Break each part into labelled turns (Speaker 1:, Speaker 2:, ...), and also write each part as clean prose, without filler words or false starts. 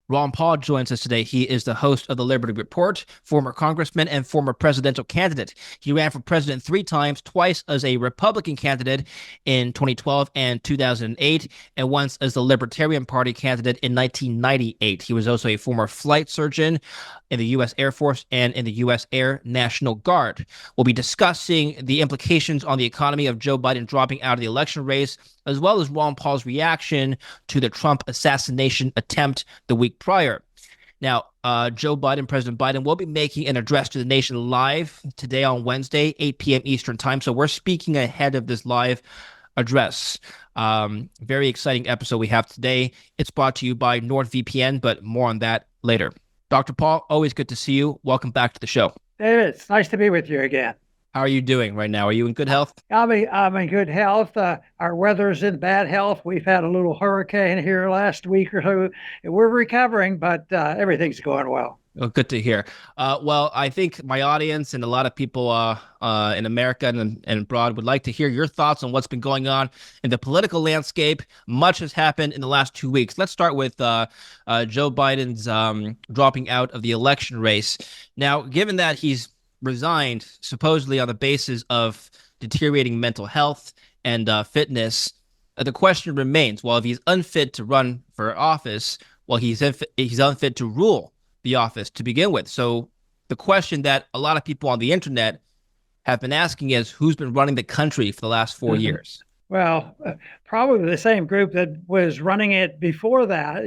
Speaker 1: Ron Paul joins us today. He is the host of the Liberty Report, former congressman and former presidential candidate. He ran for president three times, twice as a Republican candidate in 2012 and 2008, and once as the Libertarian Party candidate in 1998. He was also a former flight surgeon in the U.S. Air Force and in the U.S. Air National Guard. We'll be discussing the implications on the economy of Joe Biden dropping out of the election race, as well as Ron Paul's reaction to the Trump assassination attempt the week prior. Now, President Biden, will be making an address to the nation live today on Wednesday, 8 p.m. Eastern time. So we're speaking ahead of this live address. Very exciting episode we have today. It's brought to you by NordVPN, but more on that later. Dr. Paul, always good to see you. Welcome back to the show.
Speaker 2: David, it's nice to be with you again.
Speaker 1: How are you doing right now? Are you in good health?
Speaker 2: I'm in good health. Our weather's in bad health. We've had a little hurricane here last week or so. We're recovering, but everything's going well.
Speaker 1: Oh, good to hear. Well, I think my audience and a lot of people in America and abroad would like to hear your thoughts on what's been going on in the political landscape. Much has happened in the last 2 weeks. Let's start with Joe Biden's dropping out of the election race. Now, given that he's resigned supposedly on the basis of deteriorating mental health and fitness, the question remains, well, if he's unfit to run for office, well, he's unfit to rule the office to begin with. So the question that a lot of people on the internet have been asking is, who's been running the country for the last 4 years?
Speaker 2: Well, probably the same group that was running it before that.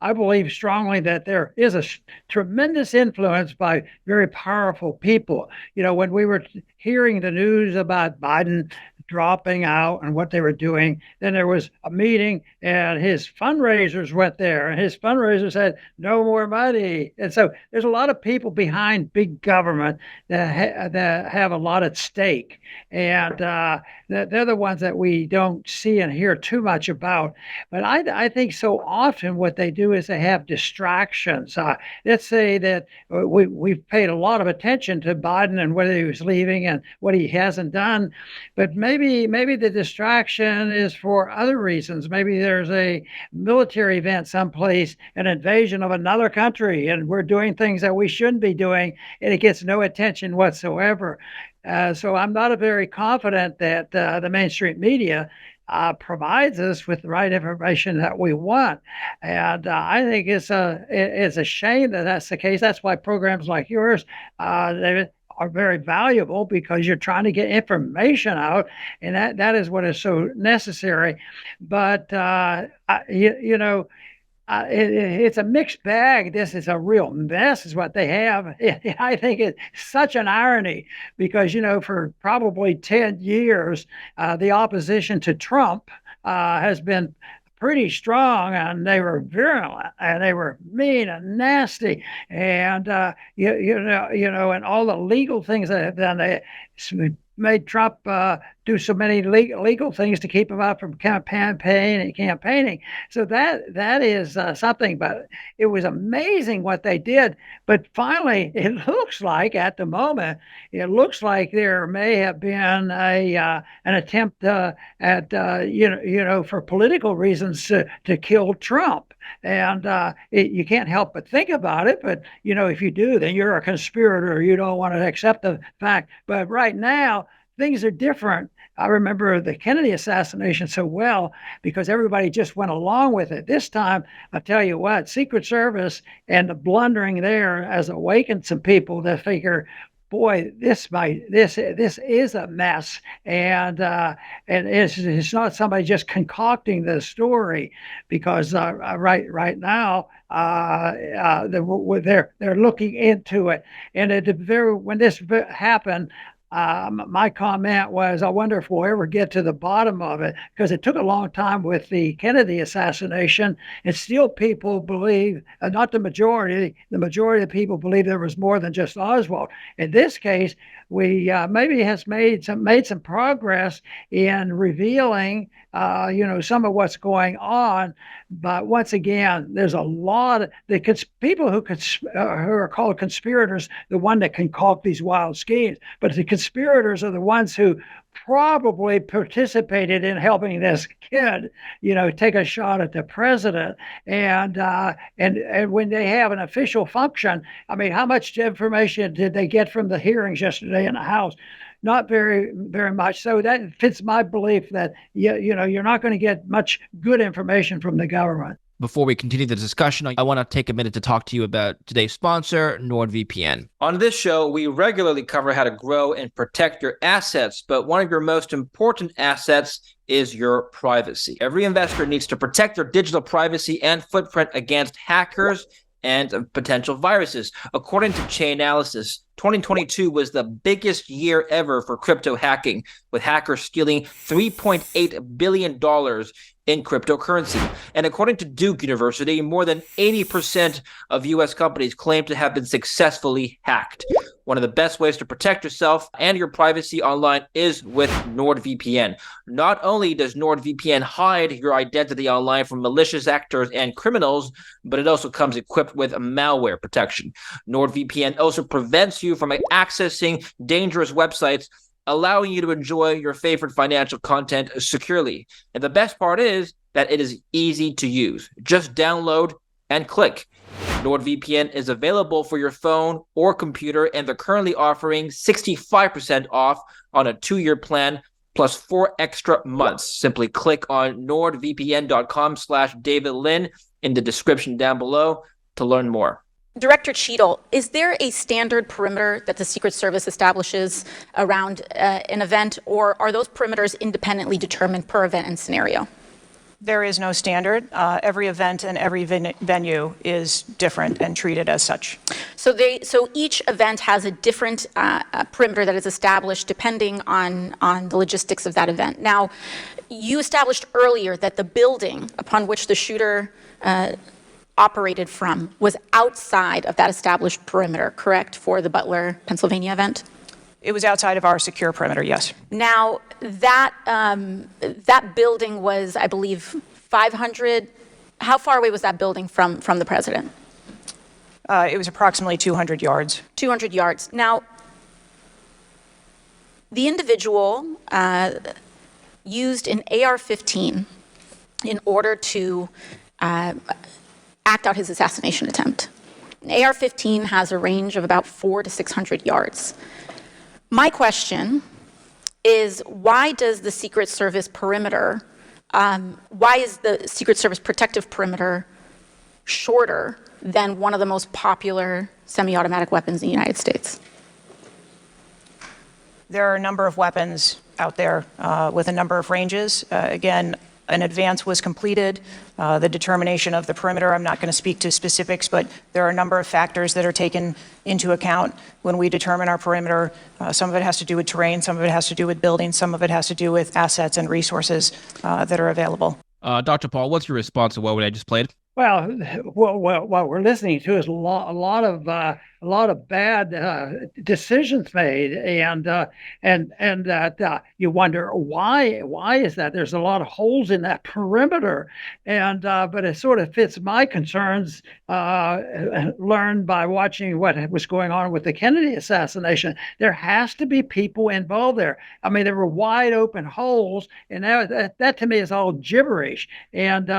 Speaker 2: I believe strongly that there is a tremendous influence by very powerful people. When we were hearing the news about Biden dropping out and what they were doing, then there was a meeting and his fundraisers went there and his fundraiser said, no more money. And so there's a lot of people behind big government that have a lot at stake. And they're the ones that we don't see and hear too much about. But I think so often what they do is they have distractions. Let's say that we've paid a lot of attention to Biden and whether he was leaving and what he hasn't done. But maybe the distraction is for other reasons. Maybe there's a military event someplace, an invasion of another country, and we're doing things that we shouldn't be doing, and it gets no attention whatsoever. So I'm not very confident that the mainstream media provides us with the right information that we want. And I think it's a shame that that's the case. That's why programs like yours, David, are very valuable, because you're trying to get information out, and that is what is so necessary. But it's a mixed bag. This is a real mess, is what they have. I think it's such an irony because, for probably 10 years, the opposition to Trump has been pretty strong, and they were virulent, and they were mean and nasty, and and all the legal things that have done. They made Trump do so many legal things to keep him out from campaigning. So that is something. But it was amazing what they did. But finally, it looks like at the moment, there may have been an attempt at for political reasons to kill Trump. And you can't help but think about it. But if you do, then you're a conspirator. You don't want to accept the fact. But right now, things are different. I remember the Kennedy assassination so well because everybody just went along with it. This time, I'll tell you what, Secret Service and the blundering there has awakened some people that figure, boy, this is a mess, and it's not somebody just concocting the story, because right now they're looking into it, and when this happened. My comment was, I wonder if we'll ever get to the bottom of it, because it took a long time with the Kennedy assassination, and still people believe, not the majority of people believe there was more than just Oswald. In this case, we maybe has made some progress in revealing, some of what's going on. But once again, there's a lot of people who are called conspirators, the one that concoct these wild schemes. But the conspirators are the ones who probably participated in helping this kid, take a shot at the president. And when they have an official function, I mean, how much information did they get from the hearings yesterday in the House? Not very, very much. So that fits my belief that you're not going to get much good information from the government.
Speaker 1: Before we continue the discussion, I want to take a minute to talk to you about today's sponsor, NordVPN. On this show, we regularly cover how to grow and protect your assets, but one of your most important assets is your privacy. Every investor needs to protect their digital privacy and footprint against hackers and potential viruses. According to Chainalysis, 2022 was the biggest year ever for crypto hacking, with hackers stealing $3.8 billion in cryptocurrency. And according to Duke University, more than 80% of U.S. companies claim to have been successfully hacked. One of the best ways to protect yourself and your privacy online is with NordVPN. Not only does NordVPN hide your identity online from malicious actors and criminals, but it also comes equipped with malware protection. NordVPN also prevents you from accessing dangerous websites, allowing you to enjoy your favorite financial content securely. And the best part is that it is easy to use. Just download and click. NordVPN is available for your phone or computer, and they're currently offering 65% off on a 2-year plan plus 4 extra months. Simply click on nordvpn.com/David Lin in the description down below to learn more.
Speaker 3: Director Cheadle, is there a standard perimeter that the Secret Service establishes around an event, or are those perimeters independently determined per event and scenario?
Speaker 4: There is no standard. Every event and every venue is different and treated as such.
Speaker 3: So each event has a different perimeter that is established depending on the logistics of that event. Now, you established earlier that the building upon which the shooter operated from was outside of that established perimeter, correct, for the Butler, Pennsylvania event?
Speaker 4: It was outside of our secure perimeter, yes.
Speaker 3: Now, that building was, I believe, 500. How far away was that building from the president?
Speaker 4: It was approximately 200 yards.
Speaker 3: 200 yards. Now, the individual used an AR-15 in order to act out his assassination attempt. An AR-15 has a range of about 400 to 600 yards. My question is, why does the Secret Service perimeter, why is the Secret Service protective perimeter shorter than one of the most popular semi-automatic weapons in the United States?
Speaker 4: There are a number of weapons out there with a number of ranges. Again, an advance was completed. The determination of the perimeter, I'm not going to speak to specifics, but there are a number of factors that are taken into account when we determine our perimeter. Some of it has to do with terrain, some of it has to do with buildings, some of it has to do with assets and resources that are available.
Speaker 1: Dr. Paul, what's your response to what I just played?
Speaker 2: Well, what we're listening to is a lot of bad decisions made, and that you wonder why is that? There's a lot of holes in that perimeter, and but it sort of fits my concerns learned by watching what was going on with the Kennedy assassination. There has to be people involved there. I mean, there were wide open holes, and that to me is all gibberish, and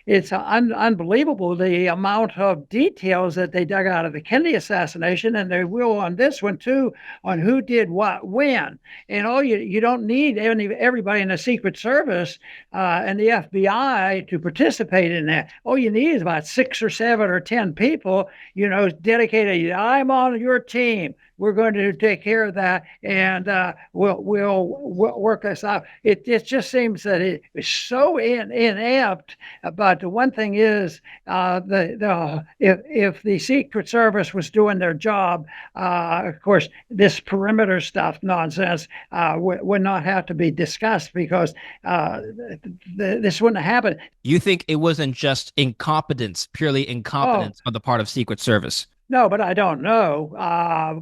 Speaker 2: it's unbelievable the amount of details that they dug out of the Kennedy assassination, and they will on this one too, on who did what when. And you don't need everybody in the Secret Service and the FBI to participate in that. All you need is about 6 or 7 or 10 people, dedicated. I'm on your team. We're going to take care of that, and we'll work this out. It just seems that it is so inept. But the one thing is, if the Secret Service was doing their job, of course, this perimeter stuff nonsense would not have to be discussed, because this wouldn't have happened.
Speaker 1: You think it wasn't just incompetence, purely incompetence on the part of Secret Service?
Speaker 2: No, but I don't know.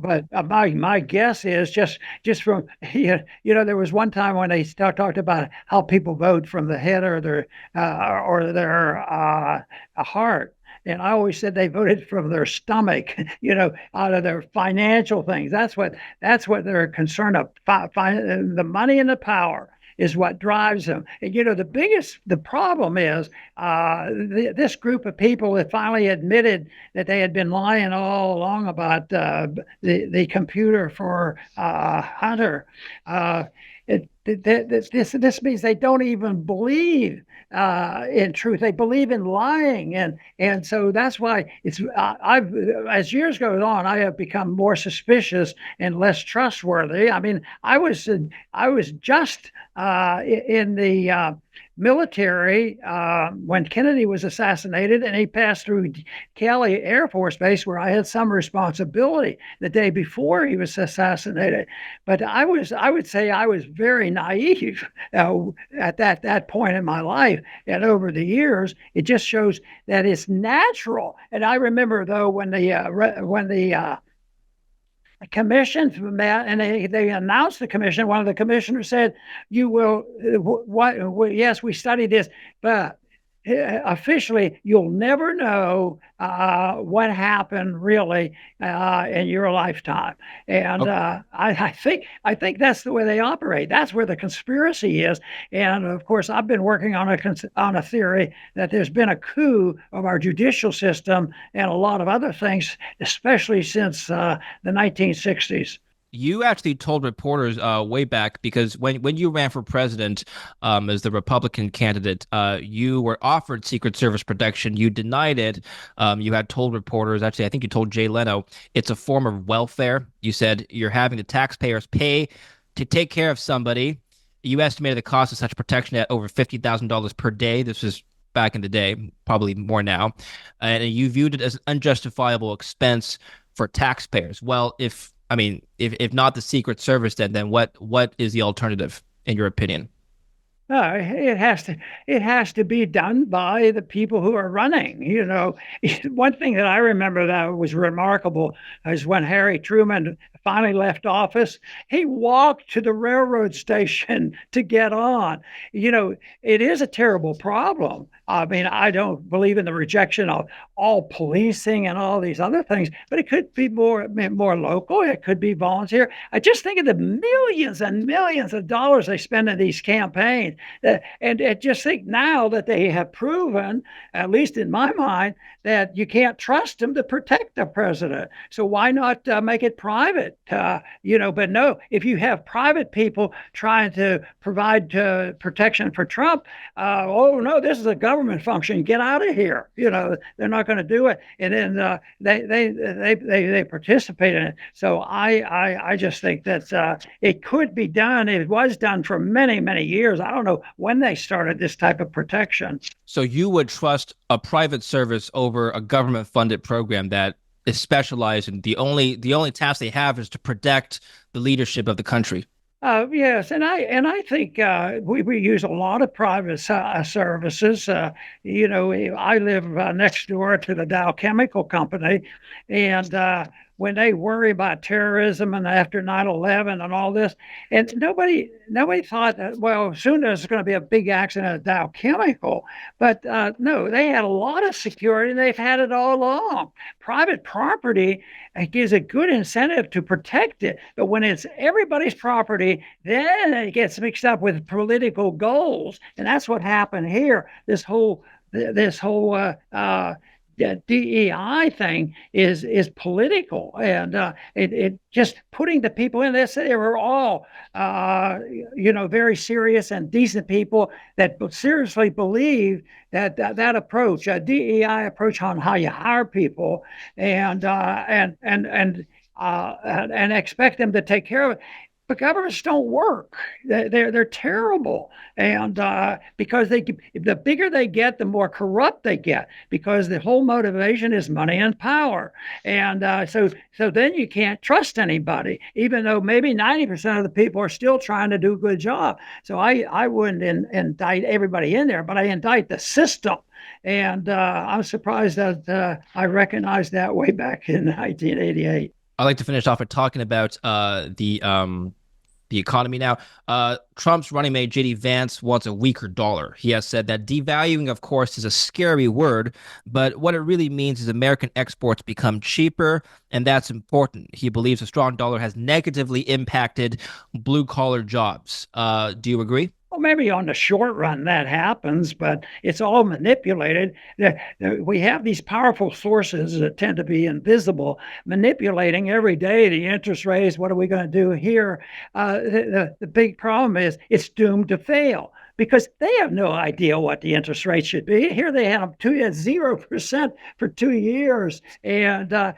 Speaker 2: But my guess is just from there was one time when they talked about how people vote from the head or their heart, And I always said they voted from their stomach, out of their financial things. That's what they're concerned of. The money and the power is what drives them. And the problem is this group of people that finally admitted that they had been lying all along about the computer for Hunter. This means they don't even believe in truth. They believe in lying, and so that's why I've as years goes on, I have become more suspicious and less trustworthy. I mean, I was just in the military when Kennedy was assassinated, and he passed through Kelly Air Force Base, where I had some responsibility the day before he was assassinated. But I would say I was very naive at that point in my life. And over the years, it just shows that it's natural. And I remember though when the commission met and they announced the commission, one of the commissioners said, "You will yes, we studied this, but officially you'll never know what happened really in your lifetime." And okay. I think that's the way they operate. That's where the conspiracy is. And of course, I've been working on a theory that there's been a coup of our judicial system and a lot of other things, especially since the 1960s.
Speaker 1: You actually told reporters way back, because when you ran for president as the Republican candidate, you were offered Secret Service protection. You denied it. You had told reporters, actually, I think you told Jay Leno, it's a form of welfare. You said you're having the taxpayers pay to take care of somebody. You estimated the cost of such protection at over $50,000 per day. This was back in the day, probably more now. And you viewed it as an unjustifiable expense for taxpayers. Well, if not the Secret Service, then what is the alternative, in your opinion?
Speaker 2: It has to be done by the people who are running. One thing that I remember that was remarkable is when Harry Truman finally left office, he walked to the railroad station to get on. It is a terrible problem. I mean, I don't believe in the rejection of all policing and all these other things, but it could be more local. It could be volunteer. I just think of the millions and millions of dollars they spend in these campaigns. And I just think now that they have proven, at least in my mind, that you can't trust them to protect the president. So why not make it private? But no, if you have private people trying to provide protection for Trump, oh no, this is a government function. Get out of here. They're not going to do it. And then they participate in it. So I just think that it could be done. It was done for many, many years. I don't know when they started this type of protection.
Speaker 1: So you would trust a private service over a government-funded program that is specialized in the only task they have is to protect the leadership of the country?
Speaker 2: Yes, and I think we use a lot of private services. I live next door to the Dow Chemical Company, and when they worry about terrorism and after 9/11 and all this, and nobody thought that, well, soon there's going to be a big accident at Dow Chemical, but no, they had a lot of security. They've had it all along. Private property gives a good incentive to protect it, but when it's everybody's property, then it gets mixed up with political goals, and that's what happened here. This whole DEI thing is political, and it just putting the people in this. They were all very serious and decent people that seriously believe that approach, a DEI approach on how you hire people, and expect them to take care of it. But governments don't work. They're terrible, and because the bigger they get, the more corrupt they get, because the whole motivation is money and power, and so then you can't trust anybody, even though maybe 90% of the people are still trying to do a good job. So I wouldn't indict everybody in there, but I indict the system. And I'm surprised that I recognized that way back in 1988.
Speaker 1: I'd like to finish off by talking about the economy now. Trump's running mate, J.D. Vance, wants a weaker dollar. He has said that devaluing, of course, is a scary word, but what it really means is American exports become cheaper, and that's important. He believes a strong dollar has negatively impacted blue-collar jobs. Do you agree?
Speaker 2: Well, maybe on the short run that happens, but it's all manipulated. We have these powerful sources that tend to be invisible, manipulating every day the interest rates. What are we going to do here? The big problem is it's doomed to fail because they have no idea what the interest rate should be. Here they have 0% for 2 years, and then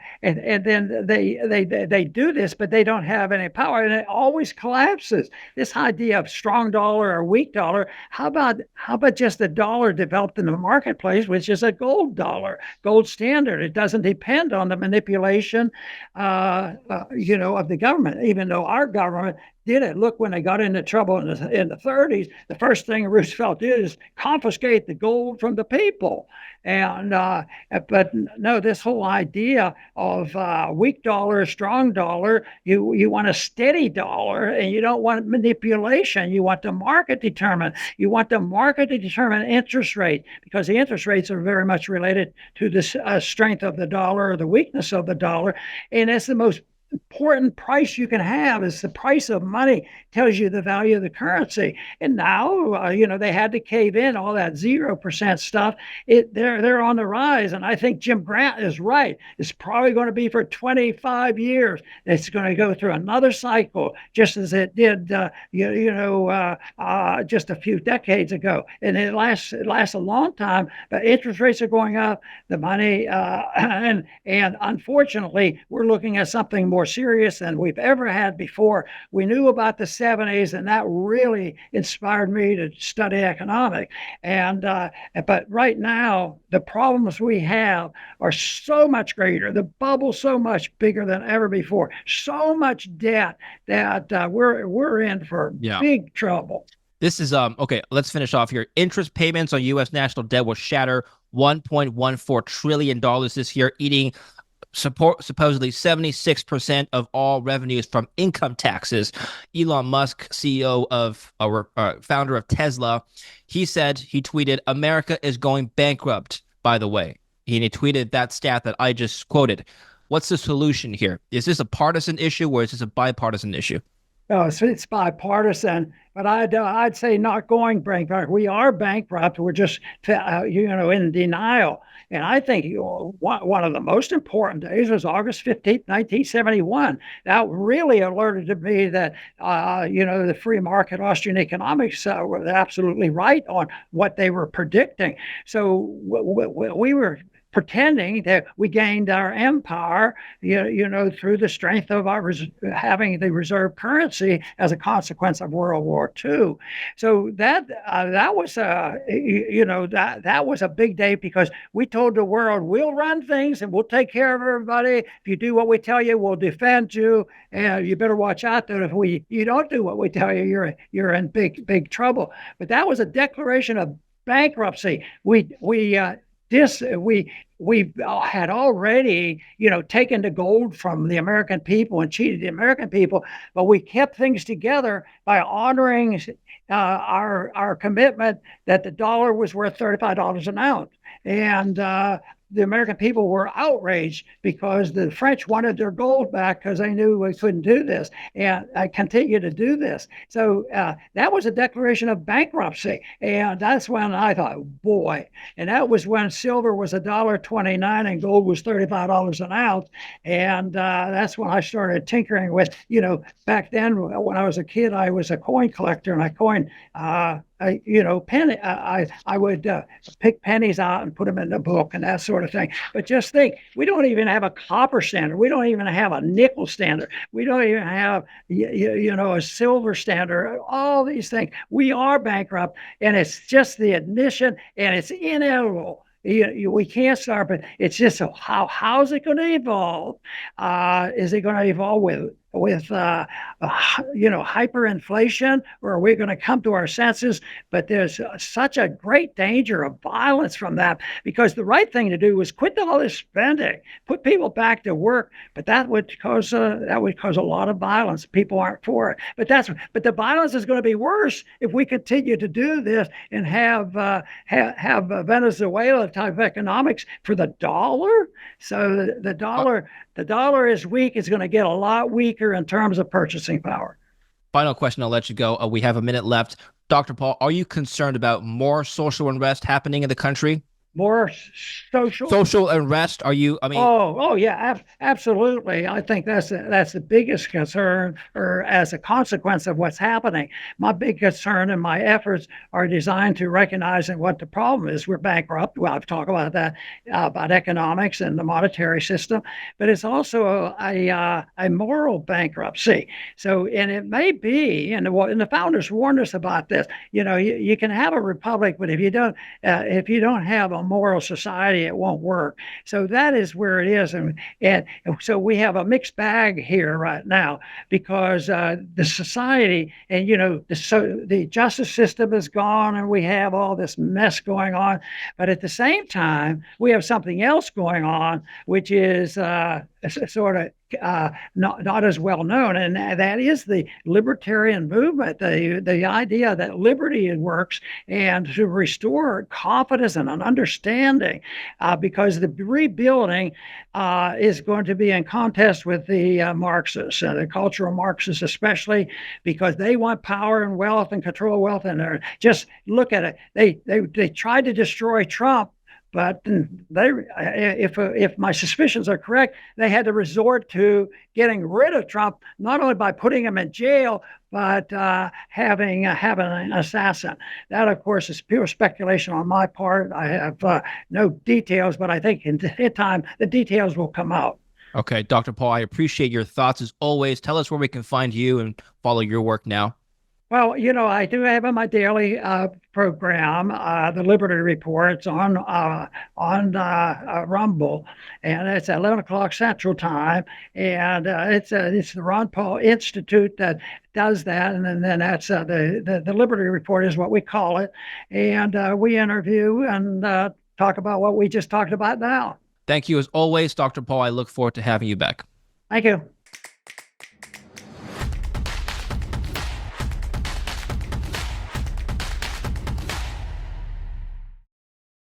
Speaker 2: they do this, but they don't have any power, and it always collapses. This idea of strong dollar or weak dollar. How about just a dollar developed in the marketplace, which is a gold dollar, gold standard? It doesn't depend on the manipulation, of the government, even though our government did it. Look, when they got into trouble in the 30s, the first thing Roosevelt did is confiscate the gold from the people. And but no, this whole idea of weak dollar, strong dollar, you want a steady dollar, and you don't want manipulation. You want the market determined. You want the market to determine interest rate, because the interest rates are very much related to the strength of the dollar or the weakness of the dollar, and that's the most important price you can have. Is the price of money tells you the value of the currency. And now, they had to cave in all that 0% stuff. They're on the rise, and I think Jim Grant is right. It's probably going to be for 25 years. It's going to go through another cycle, just as it did, just a few decades ago. And it lasts a long time. But interest rates are going up. The money, and unfortunately, we're looking at something more serious than we've ever had before. We knew about the 70s, and that really inspired me to study economics. But right now, the problems we have are so much greater. The bubble's so much bigger than ever before. So much debt that we're in for big trouble.
Speaker 1: This is okay. Let's finish off here. Interest payments on U.S. national debt will shatter $1.14 trillion this year, eating supposedly 76% of all revenues from income taxes. Elon Musk, CEO of founder of Tesla, he tweeted, "America is going bankrupt," by the way. He tweeted that stat that I just quoted. What's the solution here? Is this a partisan issue, or is this a bipartisan issue?
Speaker 2: Oh, so it's bipartisan, but I'd say not going bankrupt. We are bankrupt. We're just in denial. And I think one of the most important days was August 15th, 1971. That really alerted me that the free market Austrian economics were absolutely right on what they were predicting. So we were pretending that we gained our empire, through the strength of our having the reserve currency as a consequence of World War II. So that was a big day, because we told the world, we'll run things and we'll take care of everybody. If you do what we tell you, we'll defend you, and you better watch out that if you don't do what we tell you, you're in big trouble. But that was a declaration of bankruptcy. We had already, taken the gold from the American people and cheated the American people, but we kept things together by honoring our commitment that the dollar was worth $35 an ounce. And the American people were outraged because the French wanted their gold back because they knew we couldn't do this, and I continue to do this. So that was a declaration of bankruptcy. And that's when I thought, boy, and that was when silver was $1.29 and gold was $35 an ounce. And that's when I started tinkering with, back then when I was a kid, I was a coin collector, and I coined penny. I would pick pennies out and put them in the book and that sort of thing. But just think, we don't even have a copper standard. We don't even have a nickel standard. We don't even have, a silver standard. All these things. We are bankrupt, and it's just the admission, and it's inevitable. We can't start, but it's just how's it going to evolve? Is it going to evolve with hyperinflation, or are we going to come to our senses? But there's such a great danger of violence from that, because the right thing to do is quit all this spending, put people back to work. But that would cause a lot of violence. People aren't for it. But the violence is going to be worse if we continue to do this and have Venezuela type economics for the dollar. So the dollar is weak. It's going to get a lot weaker in terms of purchasing power.
Speaker 1: Final question, I'll let you go. We have a minute left. Dr. Paul, are you concerned about more social unrest happening in the country?
Speaker 2: More
Speaker 1: social unrest? Are you? I mean,
Speaker 2: yeah, absolutely. I think that's the biggest concern, or as a consequence of what's happening. My big concern and my efforts are designed to recognizing what the problem is. We're bankrupt. Well, I've talked about that, about economics and the monetary system, but it's also a moral bankruptcy. So, and it may be, and the founders warned us about this. You can have a republic, but if you don't have a moral society, it won't work. So that is where it is. And so we have a mixed bag here right now, because the society and, the justice system is gone, and we have all this mess going on. But at the same time, we have something else going on, which is sort of not as well known, and that is the libertarian movement, the idea that liberty works, and to restore confidence and an understanding, because the rebuilding is going to be in contest with the Marxists, the cultural Marxists especially, because they want power and wealth and control wealth, and just look at it. They tried to destroy Trump. But if my suspicions are correct, they had to resort to getting rid of Trump, not only by putting him in jail, but having an assassin. That, of course, is pure speculation on my part. I have no details, but I think in time the details will come out.
Speaker 1: Okay, Dr. Paul, I appreciate your thoughts as always. Tell us where we can find you and follow your work now.
Speaker 2: Well, I do have in my daily program the Liberty Reports on Rumble, and it's at 11 o'clock Central Time, and it's the Ron Paul Institute that does that, and then that's the Liberty Report is what we call it, and we interview and talk about what we just talked about now.
Speaker 1: Thank you as always, Dr. Paul. I look forward to having you back.
Speaker 2: Thank you.